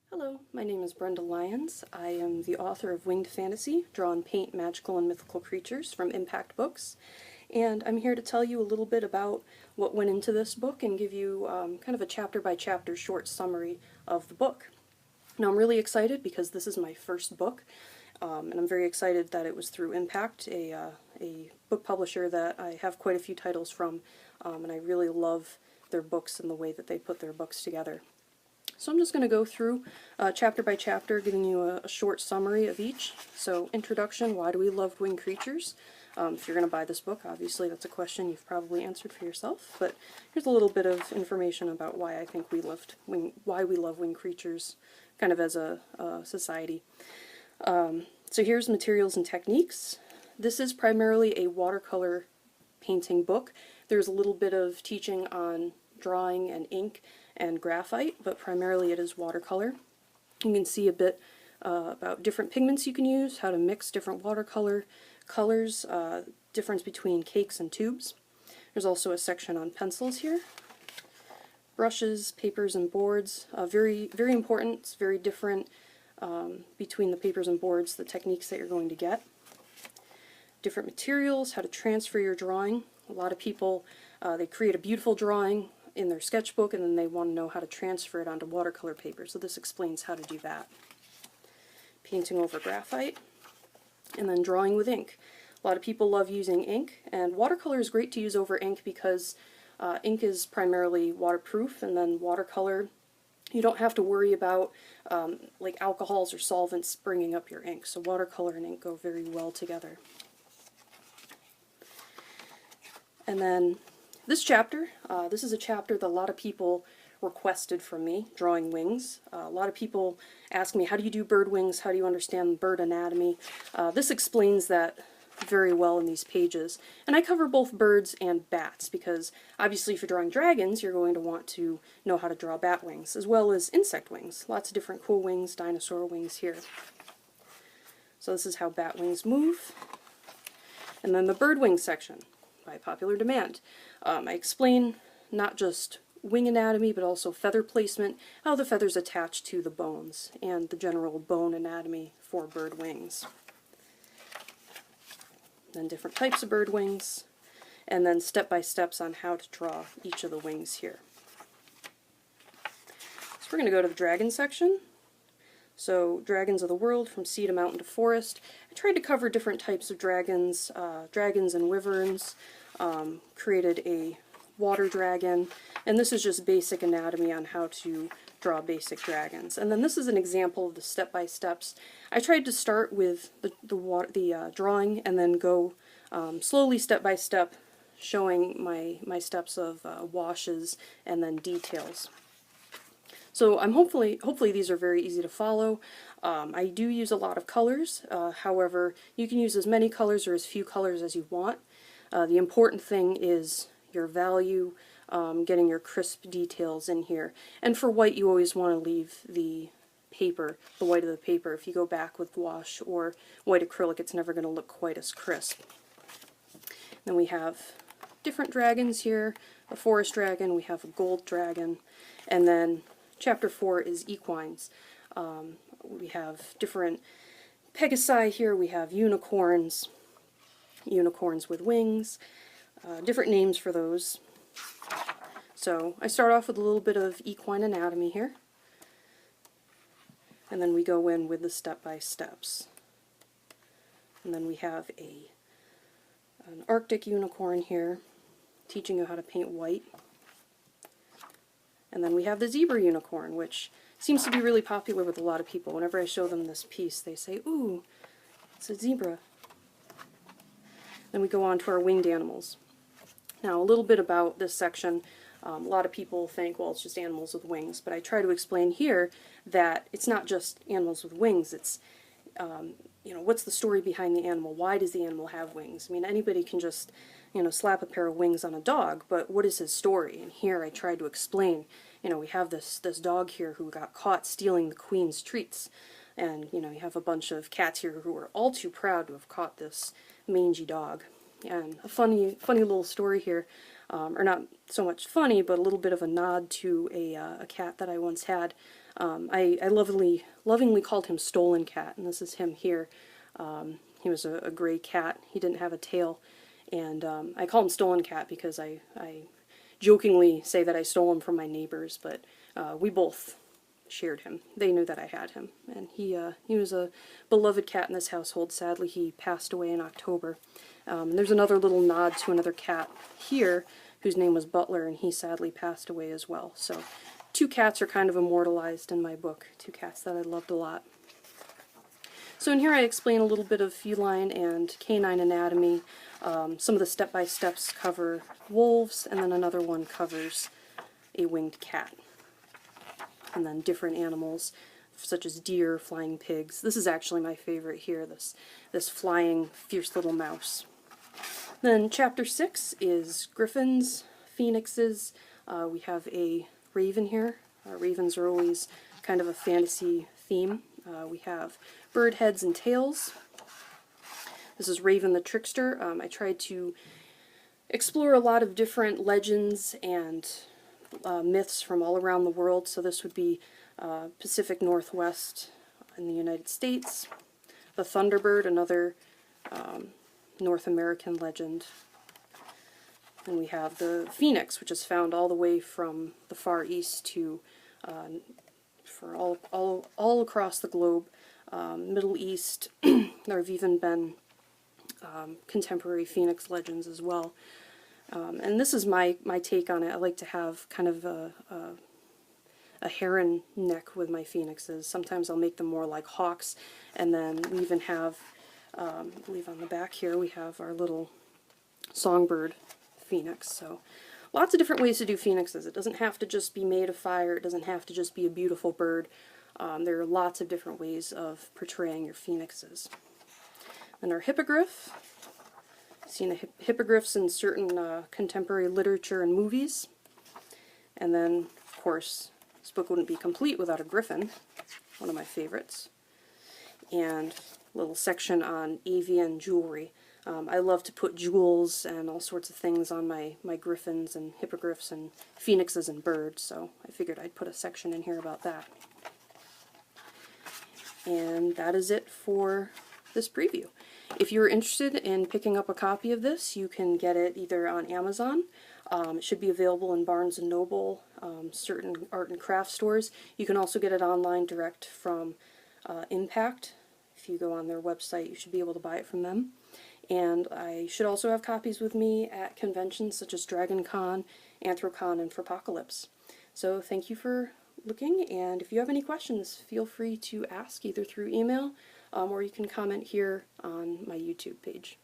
Hello, my name is Brenda Lyons. I am the author of Winged Fantasy, Draw and Paint Magical and Mythical Creatures from Impact Books, and I'm here to tell you a little bit about what went into this book and give you kind of a chapter-by-chapter short summary of the book. Now I'm really excited because this is my first book, and I'm very excited that it was through Impact, a book publisher that I have quite a few titles from, and I really love their books and the way that they put their books together. So I'm just going to go through chapter by chapter, giving you a short summary of each. So, introduction, why do we love winged creatures? If you're going to buy this book, obviously that's a question you've probably answered for yourself, but here's a little bit of information about why I think why we love winged creatures, kind of as a society. So here's materials and techniques. This is primarily a watercolor painting book. There's a little bit of teaching on drawing and ink and graphite, but primarily it is watercolor. You can see a bit about different pigments you can use, how to mix different watercolor colors, difference between cakes and tubes. There's also a section on pencils here. Brushes, papers, and boards. Very important. It's very different between the papers and boards, the techniques that you're going to get. Different materials, how to transfer your drawing. A lot of people, they create a beautiful drawing in their sketchbook and then they want to know how to transfer it onto watercolor paper, so this explains how to do that. Painting over graphite, and then drawing with ink. A lot of people love using ink, and watercolor is great to use over ink because ink is primarily waterproof, and then watercolor, you don't have to worry about like alcohols or solvents bringing up your ink, so watercolor and ink go very well together. And then this chapter, this is a chapter that a lot of people requested from me, drawing wings. A lot of people ask me, how do you do bird wings? How do you understand bird anatomy? This explains that very well in these pages. And I cover both birds and bats because obviously if you're drawing dragons, you're going to want to know how to draw bat wings, as well as insect wings. Lots of different cool wings, dinosaur wings here. So this is how bat wings move. And then the bird wing section, by popular demand. I explain not just wing anatomy, but also feather placement, how the feathers attach to the bones, and the general bone anatomy for bird wings. Then different types of bird wings, and then step-by-steps on how to draw each of the wings here. So we're going to go to the dragon section. So, dragons of the world, from sea to mountain to forest. I tried to cover different types of dragons, dragons and wyverns, created a water dragon, and this is just basic anatomy on how to draw basic dragons. And then this is an example of the step-by-steps. I tried to start with the drawing and then go slowly step-by-step, showing my steps of washes and then details. So hopefully these are very easy to follow. I do use a lot of colors, however, you can use as many colors or as few colors as you want. The important thing is your value, getting your crisp details in here. And for white, you always want to leave the paper, the white of the paper. If you go back with gouache or white acrylic, it's never going to look quite as crisp. Then we have different dragons here, a forest dragon, we have a gold dragon, and then Chapter 4 is equines. We have different pegasi here, we have unicorns, unicorns with wings, different names for those. So I start off with a little bit of equine anatomy here, and then we go in with the step-by-steps. And then we have an Arctic unicorn here, teaching you how to paint white. And then we have the zebra unicorn, which seems to be really popular with a lot of people. Whenever I show them this piece, they say, ooh, it's a zebra. Then we go on to our winged animals. Now, a little bit about this section. A lot of people think, well, it's just animals with wings, but I try to explain here that it's not just animals with wings. It's, you know, what's the story behind the animal? Why does the animal have wings? I mean, anybody can just, you know, slap a pair of wings on a dog, but what is his story? And here I try to explain, you know, we have this dog here who got caught stealing the queen's treats. And, you know, you have a bunch of cats here who are all too proud to have caught this mangy dog. And a funny little story here. or not so much funny, but a little bit of a nod to a cat that I once had. I lovingly called him Stolen Cat, and this is him here. He was a gray cat. He didn't have a tail, and I call him Stolen Cat because I jokingly say that I stole him from my neighbors, but we both shared him. They knew that I had him, and he was a beloved cat in this household. Sadly, he passed away in October. There's another little nod to another cat here whose name was Butler, and he sadly passed away as well. So 2 cats are kind of immortalized in my book, 2 cats that I loved a lot. So in here I explain a little bit of feline and canine anatomy. Some of the step-by-steps cover wolves, and then another one covers a winged cat. And then different animals, such as deer, flying pigs. This is actually my favorite here, this flying, fierce little mouse. Then chapter 6 is griffins, phoenixes. We have a raven here. Ravens are always kind of a fantasy theme. We have bird heads and tails. This is Raven the Trickster. I tried to explore a lot of different legends and myths from all around the world. So this would be Pacific Northwest in the United States. The Thunderbird, another North American legend. And we have the Phoenix, which is found all the way from the Far East to for all across the globe. Middle East. There have even been contemporary Phoenix legends as well. And this is my take on it. I like to have kind of a heron neck with my phoenixes. Sometimes I'll make them more like hawks, and then we even have, I believe on the back here, we have our little songbird phoenix. So lots of different ways to do phoenixes. It doesn't have to just be made of fire. It doesn't have to just be a beautiful bird. There are lots of different ways of portraying your phoenixes. And our hippogriff. Seen the hippogriffs in certain contemporary literature and movies. And then, of course, this book wouldn't be complete without a griffin, one of my favorites. And a little section on avian jewelry. I love to put jewels and all sorts of things on my griffins and hippogriffs and phoenixes and birds, so I figured I'd put a section in here about that. And that is it for this preview. If you're interested in picking up a copy of this, you can get it either on Amazon. It should be available in Barnes & Noble, certain art and craft stores. You can also get it online direct from Impact. If you go on their website, you should be able to buy it from them. And I should also have copies with me at conventions such as Dragon Con, Anthrocon, and Furpocalypse. So thank you for looking, and if you have any questions, feel free to ask either through email or you can comment here on my YouTube page.